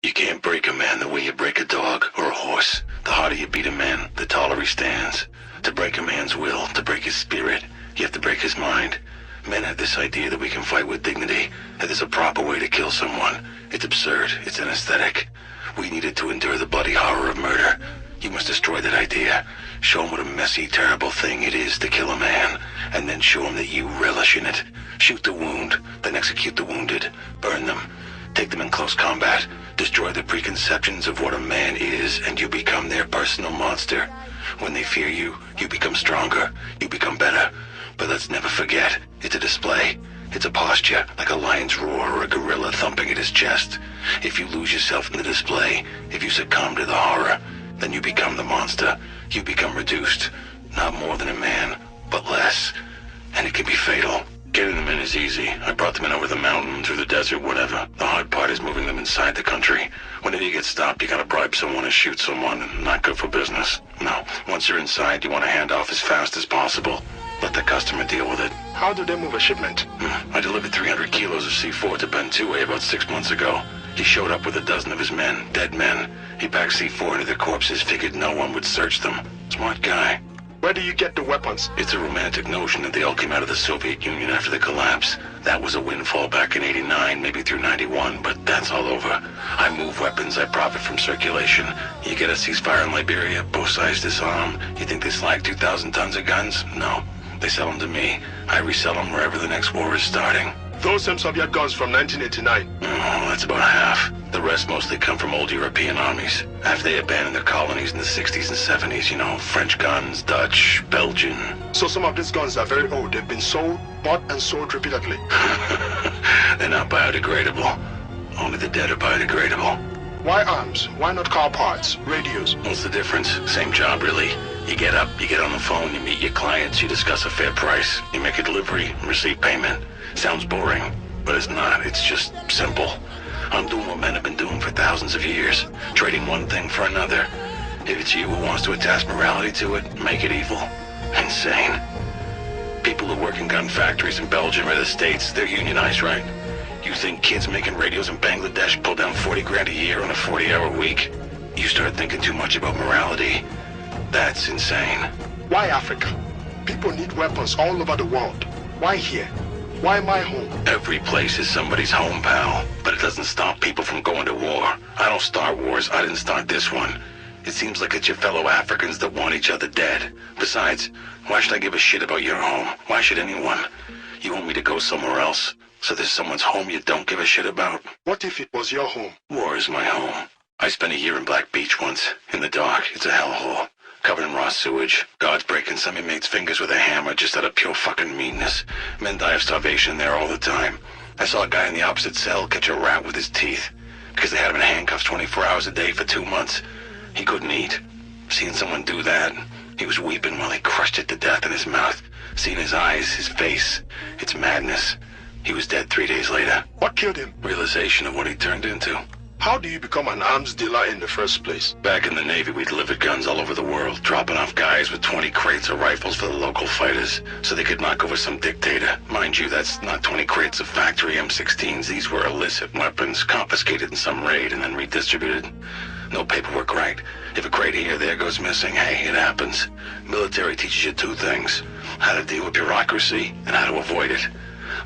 You can't break a man the way you break a dog or a horse. The harder you beat a man, the taller he stands. To break a man's will, to break his spirit, you have to break his mind. Men have this idea that we can fight with dignity, that there's a proper way to kill someone. It's absurd. It's anesthetic. We needed to endure the bloody horror of murder. You must destroy that idea. Show him what a messy, terrible thing it is to kill a man, and then show him that you relish in it. Shoot the wound, then execute the wounded. Burn them. Take them in close combat. Destroy the preconceptions of what a man is, and you become their personal monster. When they fear you, you become stronger. You become better. But let's never forget, it's a display. It's a posture, like a lion's roar or a gorilla thumping at his chest. If you lose yourself in the display, if you succumb to the horror, then you become the monster. You become reduced. Not more than a man, but less. And it can be fatal. Getting them in is easy. I brought them in over the mountain, through the desert, whatever. The hard part is moving them inside the country. Whenever you get stopped, you gotta bribe someone and shoot someone, and not good for business. No, once you're inside, you want to hand off as fast as possible. Let the customer deal with it. How do they move a shipment? I delivered 300 kilos of C4 to Ben Two-Way about 6 months ago. He showed up with a dozen of his men, dead men. He packed C4 into the corpses, figured no one would search them. Smart guy. Where do you get the weapons? It's a romantic notion that they all came out of the Soviet Union after the collapse. That was a windfall back in 89, maybe through 91, but that's all over. I move weapons, I profit from circulation. You get a ceasefire in Liberia, both sides disarm. You think they slag 2,000 tons of guns? No. They sell them to me. I resell them wherever the next war is starting. Those same Soviet guns from 1989. Oh, that's about half. The rest mostly come from old European armies. After they abandoned their colonies in the 60s and 70s, you know, French guns, Dutch, Belgian. So some of these guns are very old. They've been sold, bought and sold repeatedly. They're not biodegradable. Only the dead are biodegradable. Why arms? Why not car parts, radios? What's the difference? Same job, really. You get up, you get on the phone, you meet your clients, you discuss a fair price, you make a delivery, receive payment. Sounds boring, but it's not. It's just simple. I'm doing what men have been doing for thousands of years, trading one thing for another. If it's you who wants to attach morality to it, make it evil. Insane. People who work in gun factories in Belgium or the States, they're unionized, right? You think kids making radios in Bangladesh pull down 40 grand a year on a 40-hour week? You start thinking too much about morality. That's insane. Why Africa? People need weapons all over the world. Why here? Why my home? Every place is somebody's home, pal. But it doesn't stop people from going to war. I don't start wars. I didn't start this one. It seems like it's your fellow Africans that want each other dead. Besides, why should I give a shit about your home? Why should anyone? You want me to go somewhere else? So there's someone's home you don't give a shit about? What if it was your home? War is my home. I spent a year in Black Beach once. In the dark. It's a hellhole. Covered in raw sewage. Guards breaking some inmates' fingers with a hammer just out of pure fucking meanness. Men die of starvation there all the time. I saw a guy in the opposite cell catch a rat with his teeth. Because they had him in handcuffs 24 hours a day for 2 months. He couldn't eat. Seeing someone do that, he was weeping while he crushed it to death in his mouth. Seeing his eyes, his face. It's madness. He was dead 3 days later. What killed him? Realization of what he turned into. How do you become an arms dealer in the first place? Back in the Navy, we delivered guns all over the world, dropping off guys with 20 crates of rifles for the local fighters, so they could knock over some dictator. Mind you, that's not 20 crates of factory M16s. These were illicit weapons, confiscated in some raid and then redistributed. No paperwork right. If a crate here or there goes missing, hey, it happens. Military teaches you 2 things. How to deal with bureaucracy and how to avoid it.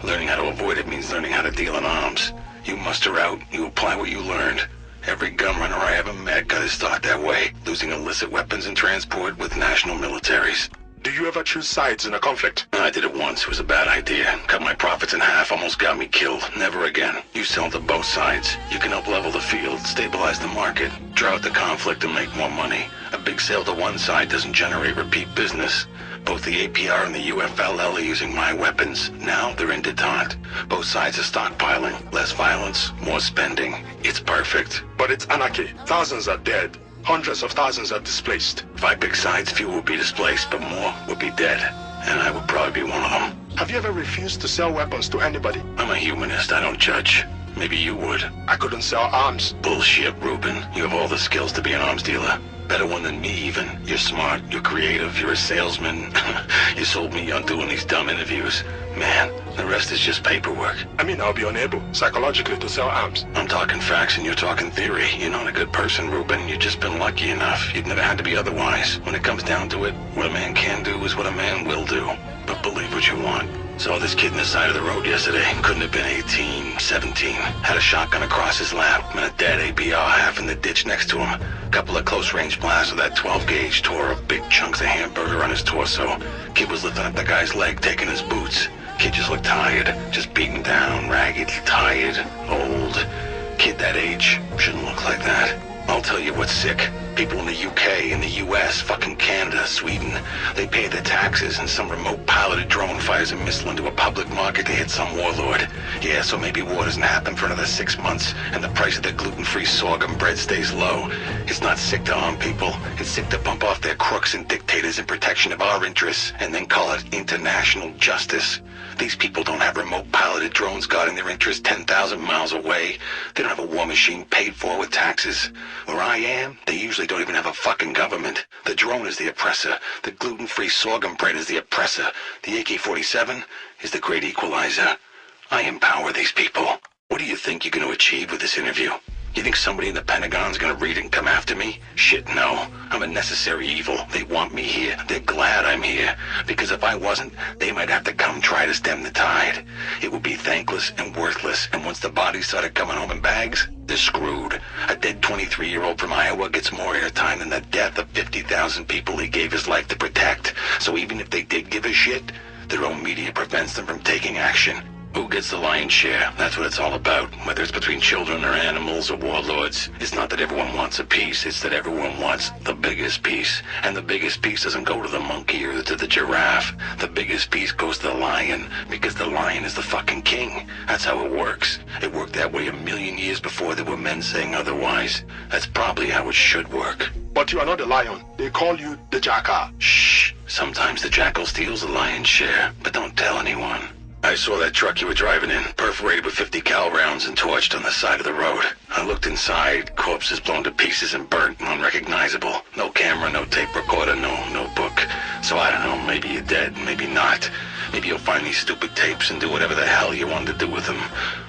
Learning how to avoid it means learning how to deal in arms. You muster out, you apply what you learned. Every gun runner I ever met got his start that way, losing illicit weapons in transport with national militaries. Do you ever choose sides in a conflict? I did it once. It was a bad idea. Cut my profits in half, almost got me killed. Never again. You sell to both sides. You can up level the field, stabilize the market, draw out the conflict and make more money. A big sale to one side doesn't generate repeat business. Both the APR and the UFLL are using my weapons. Now they're in detente. Both sides are stockpiling. Less violence, more spending. It's perfect. But it's anarchy. Thousands are dead. Hundreds of thousands are displaced. If I pick sides, few will be displaced, but more will be dead. And I would probably be one of them. Have you ever refused to sell weapons to anybody? I'm a humanist. I don't judge. Maybe you would. I couldn't sell arms. Bullshit, Ruben. You have all the skills to be an arms dealer. Better one than me, even. You're smart, you're creative, you're a salesman. You sold me on doing these dumb interviews. Man, The rest is just paperwork. I mean, I'll be unable, psychologically, to sell arms. I'm talking facts and you're talking theory. You're not a good person, Ruben. You've just been lucky enough. You've never had to be otherwise. When it comes down to it, what a man can do is what a man will do. But believe what you want. Saw this kid in the side of the road yesterday. Couldn't have been 18, 17. Had a shotgun across his lap and a dead ABR half in the ditch next to him. Couple of close-range blasts with that 12-gauge tore up big chunks of hamburger on his torso. Kid was lifting up the guy's leg, taking his boots. Kid just looked tired. Just beaten down, ragged, tired, old. Kid that age shouldn't look like that. I'll tell you what's sick. People in the UK, in the US, fucking Canada, Sweden, they pay their taxes and some remote piloted drone fires a missile into a public market to hit some warlord. Yeah, so maybe war doesn't happen for another 6 months and the price of the gluten-free sorghum bread stays low. It's not sick to harm people. It's sick to bump off their crooks and dictators in protection of our interests and then call it international justice. These people don't have remote piloted drones guarding their interests 10,000 miles away. They don't have a war machine paid for with taxes. Where I am, they usually don't even have a fucking government. The drone is the oppressor. The gluten-free sorghum bread is the oppressor. The AK-47 is the great equalizer. I empower these people. What do you think you're going to achieve with this interview? You think somebody in the Pentagon's gonna read it and come after me? Shit, no. I'm a necessary evil. They want me here. They're glad I'm here. Because if I wasn't, they might have to come try to stem the tide. It would be thankless and worthless, and once the bodies started coming home in bags, they're screwed. A dead 23-year-old from Iowa gets more airtime than the death of 50,000 people he gave his life to protect. So even if they did give a shit, their own media prevents them from taking action. Who gets the lion's share? That's what it's all about. Whether it's between children or animals or warlords. It's not that everyone wants a piece. It's that everyone wants the biggest piece. And the biggest piece doesn't go to the monkey or to the giraffe. The biggest piece goes to the lion. Because the lion is the fucking king. That's how it works. It worked that way 1,000,000 years before there were men saying otherwise. That's probably how it should work. But you are not the lion. They call you the jackal. Shh. Sometimes the jackal steals the lion's share. But don't tell anyone. I saw that truck you were driving in, perforated with 50 cal rounds and torched on the side of the road. I looked inside, corpses blown to pieces and burnt and unrecognizable. No camera, no tape recorder, no notebook. So I don't know, maybe you're dead, maybe not. Maybe you'll find these stupid tapes and do whatever the hell you wanted to do with them.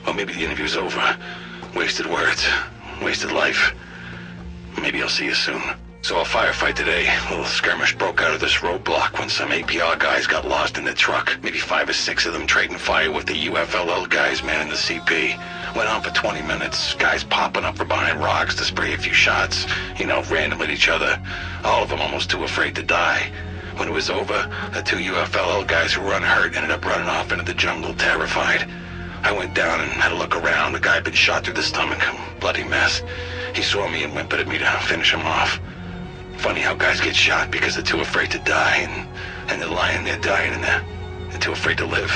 Or maybe the interview's over. Wasted words, wasted life. Maybe I'll see you soon. Saw a firefight today. A little skirmish broke out of this roadblock when some APR guys got lost in the truck. Maybe 5 or 6 of them trading fire with the UFLL guys manning the CP. Went on for 20 minutes. Guys popping up from behind rocks to spray a few shots. You know, random at each other. All of them almost too afraid to die. When it was over, the 2 UFLL guys who were unhurt ended up running off into the jungle, terrified. I went down and had a look around. The guy had been shot through the stomach. Bloody mess. He saw me and whimpered at me to finish him off. Funny how guys get shot because they're too afraid to die, and they're lying there dying, and they're too afraid to live.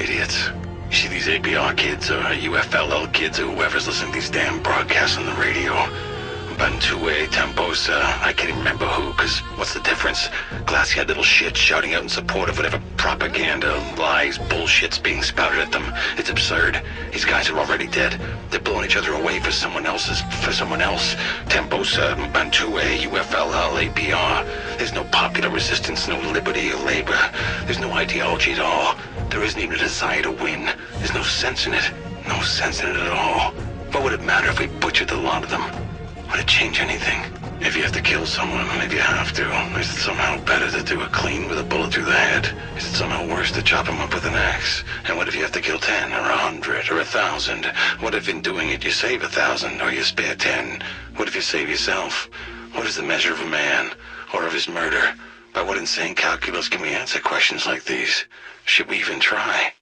Idiots. You see these APR kids, or UFLL kids, or whoever's listening to these damn broadcasts on the radio. Bantue, Tambosa, I can't even remember who, because what's the difference? Glassy-eyed little shit shouting out in support of whatever propaganda, lies, bullshit's being spouted at them. It's absurd. These guys are already dead. They're blowing each other away for someone else. Tambosa, Bantue, UFLL, APR. There's no popular resistance, no liberty or labor. There's no ideology at all. There isn't even a desire to win. There's no sense in it. No sense in it at all. What would it matter if we butchered the lot of them? Would it change anything? If you have to kill someone, if you have to, is it somehow better to do it clean with a bullet through the head? Is it somehow worse to chop him up with an axe? And what if you have to kill 10 or 100 or 1,000? What if in doing it you save 1,000 or you spare 10? What if you save yourself? What is the measure of a man or of his murder? By what insane calculus can we answer questions like these? Should we even try?